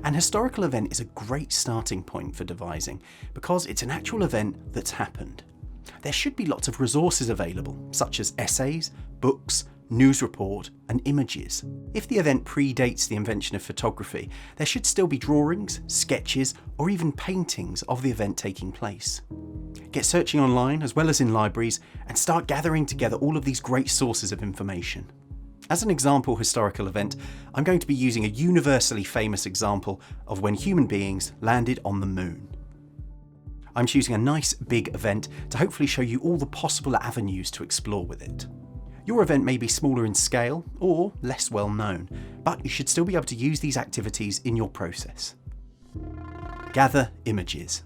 An historical event is a great starting point for devising because it's an actual event that's happened. There should be lots of resources available, such as essays, books, news report, and images. If the event predates the invention of photography, there should still be drawings, sketches, or even paintings of the event taking place. Get searching online as well as in libraries and start gathering together all of these great sources of information. As an example historical event, I'm going to be using a universally famous example of when human beings landed on the moon. I'm choosing a nice big event to hopefully show you all the possible avenues to explore with it. Your event may be smaller in scale or less well known, but you should still be able to use these activities in your process. Gather images.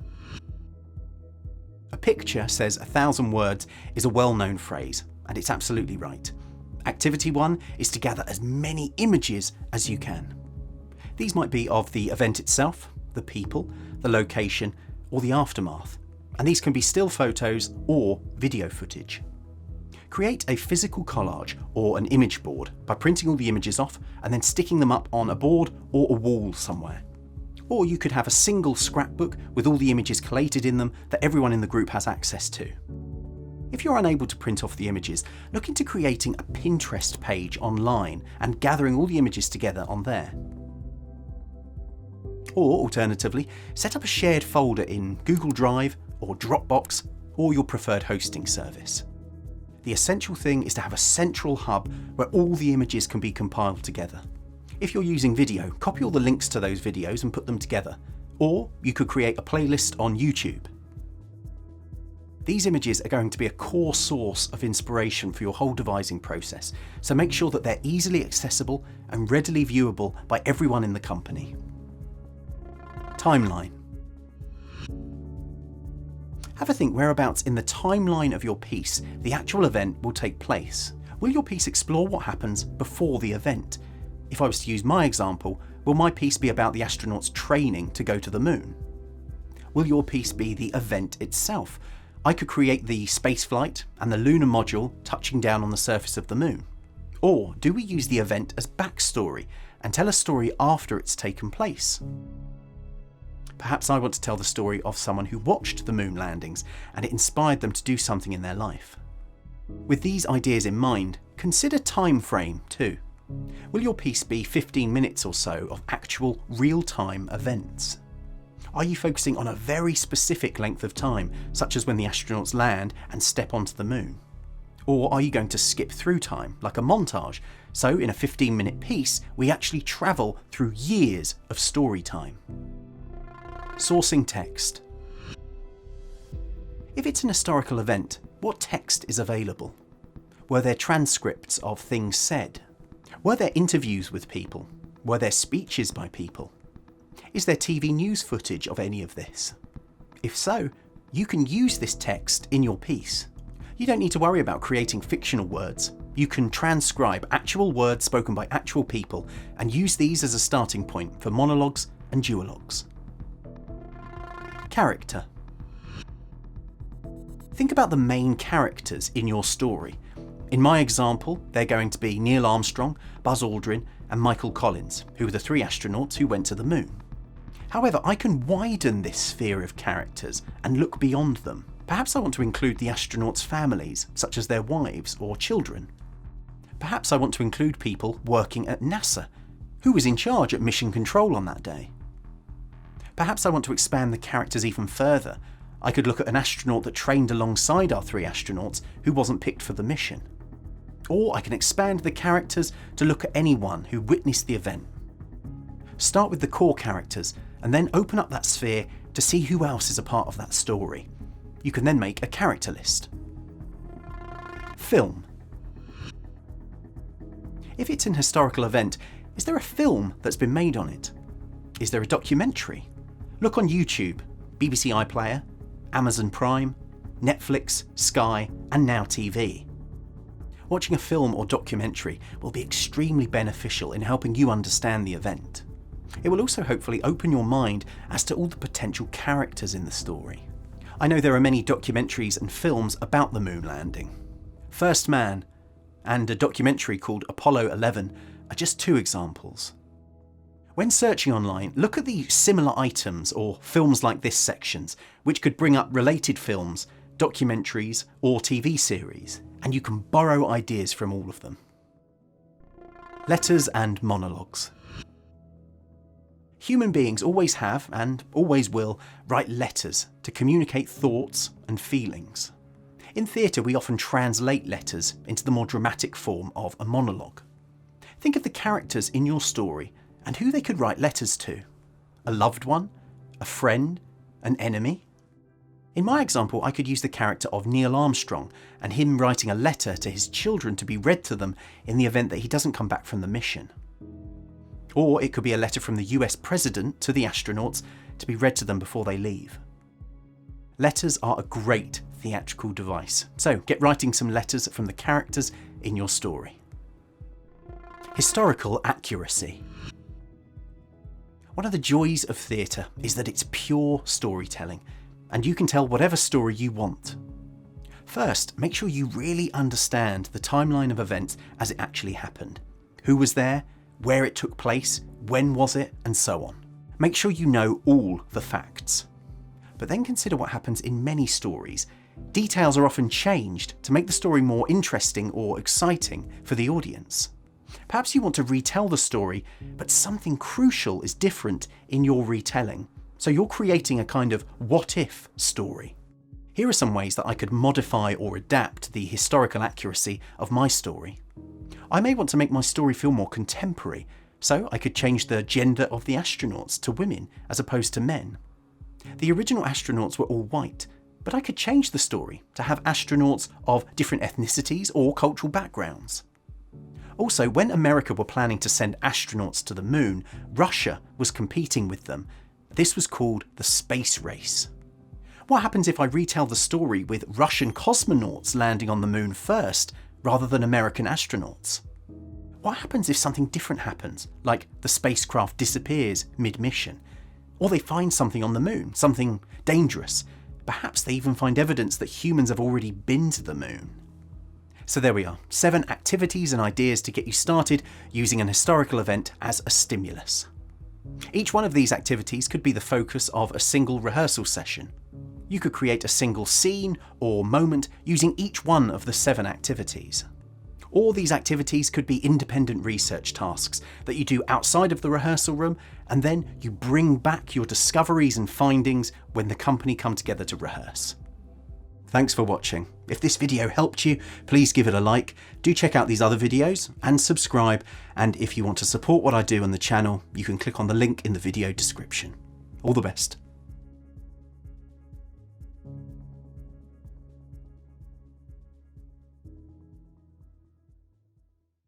A picture says 1,000 words is a well-known phrase, and it's absolutely right. Activity 1 is to gather as many images as you can. These might be of the event itself, the people, the location, or the aftermath, and these can be still photos or video footage. Create a physical collage or an image board by printing all the images off and then sticking them up on a board or a wall somewhere. Or you could have a single scrapbook with all the images collated in them that everyone in the group has access to. If you're unable to print off the images, look into creating a Pinterest page online and gathering all the images together on there. Or alternatively, set up a shared folder in Google Drive or Dropbox or your preferred hosting service. The essential thing is to have a central hub where all the images can be compiled together. If you're using video, copy all the links to those videos and put them together. Or you could create a playlist on YouTube. These images are going to be a core source of inspiration for your whole devising process, so make sure that they're easily accessible and readily viewable by everyone in the company. Timeline. Have a think whereabouts in the timeline of your piece the actual event will take place. Will your piece explore what happens before the event? If I was to use my example, will my piece be about the astronauts training to go to the moon? Will your piece be the event itself? I could create the spaceflight and the lunar module touching down on the surface of the moon. Or do we use the event as backstory and tell a story after it's taken place? Perhaps I want to tell the story of someone who watched the moon landings and it inspired them to do something in their life. With these ideas in mind, consider time frame too. Will your piece be 15 minutes or so of actual real-time events? Are you focusing on a very specific length of time, such as when the astronauts land and step onto the moon? Or are you going to skip through time, like a montage, so in a 15-minute piece we actually travel through years of story time? Sourcing text. If it's an historical event, what text is available? Were there transcripts of things said? Were there interviews with people? Were there speeches by people? Is there TV news footage of any of this? If so, you can use this text in your piece. You don't need to worry about creating fictional words. You can transcribe actual words spoken by actual people and use these as a starting point for monologues and duologues. Character. Think about the main characters in your story. In my example, they're going to be Neil Armstrong, Buzz Aldrin, and Michael Collins, who were the 3 astronauts who went to the moon. However, I can widen this sphere of characters and look beyond them. Perhaps I want to include the astronauts' families, such as their wives or children. Perhaps I want to include people working at NASA. Who was in charge at mission control on that day? Perhaps I want to expand the characters even further. I could look at an astronaut that trained alongside our 3 astronauts who wasn't picked for the mission. Or I can expand the characters to look at anyone who witnessed the event. Start with the core characters and then open up that sphere to see who else is a part of that story. You can then make a character list. Film. If it's an historical event, is there a film that's been made on it? Is there a documentary? Look on YouTube, BBC iPlayer, Amazon Prime, Netflix, Sky, and Now TV. Watching a film or documentary will be extremely beneficial in helping you understand the event. It will also hopefully open your mind as to all the potential characters in the story. I know there are many documentaries and films about the moon landing. First Man and a documentary called Apollo 11 are just 2 examples. When searching online, look at the similar items or films like this sections, which could bring up related films, documentaries, or TV series, and you can borrow ideas from all of them. Letters and monologues. Human beings always have, and always will, write letters to communicate thoughts and feelings. In theatre, we often translate letters into the more dramatic form of a monologue. Think of the characters in your story and who they could write letters to. A loved one? A friend? An enemy? In my example, I could use the character of Neil Armstrong and him writing a letter to his children to be read to them in the event that he doesn't come back from the mission. Or it could be a letter from the US president to the astronauts to be read to them before they leave. Letters are a great theatrical device, so get writing some letters from the characters in your story. Historical accuracy. One of the joys of theatre is that it's pure storytelling, and you can tell whatever story you want. First, make sure you really understand the timeline of events as it actually happened. Who was there, where it took place, when was it, and so on. Make sure you know all the facts. But then consider what happens in many stories. Details are often changed to make the story more interesting or exciting for the audience. Perhaps you want to retell the story, but something crucial is different in your retelling. So you're creating a kind of what-if story. Here are some ways that I could modify or adapt the historical accuracy of my story. I may want to make my story feel more contemporary, so I could change the gender of the astronauts to women as opposed to men. The original astronauts were all white, but I could change the story to have astronauts of different ethnicities or cultural backgrounds. Also, when America were planning to send astronauts to the moon, Russia was competing with them. This was called the space race. What happens if I retell the story with Russian cosmonauts landing on the moon first, rather than American astronauts? What happens if something different happens, like the spacecraft disappears mid-mission? Or they find something on the moon, something dangerous. Perhaps they even find evidence that humans have already been to the moon. So there we are, 7 activities and ideas to get you started using an historical event as a stimulus. Each one of these activities could be the focus of a single rehearsal session. You could create a single scene or moment using each one of the 7 activities. All these activities could be independent research tasks that you do outside of the rehearsal room, and then you bring back your discoveries and findings when the company come together to rehearse. Thanks for watching. If this video helped you, please give it a like. Do check out these other videos and subscribe. And if you want to support what I do on the channel, you can click on the link in the video description. All the best.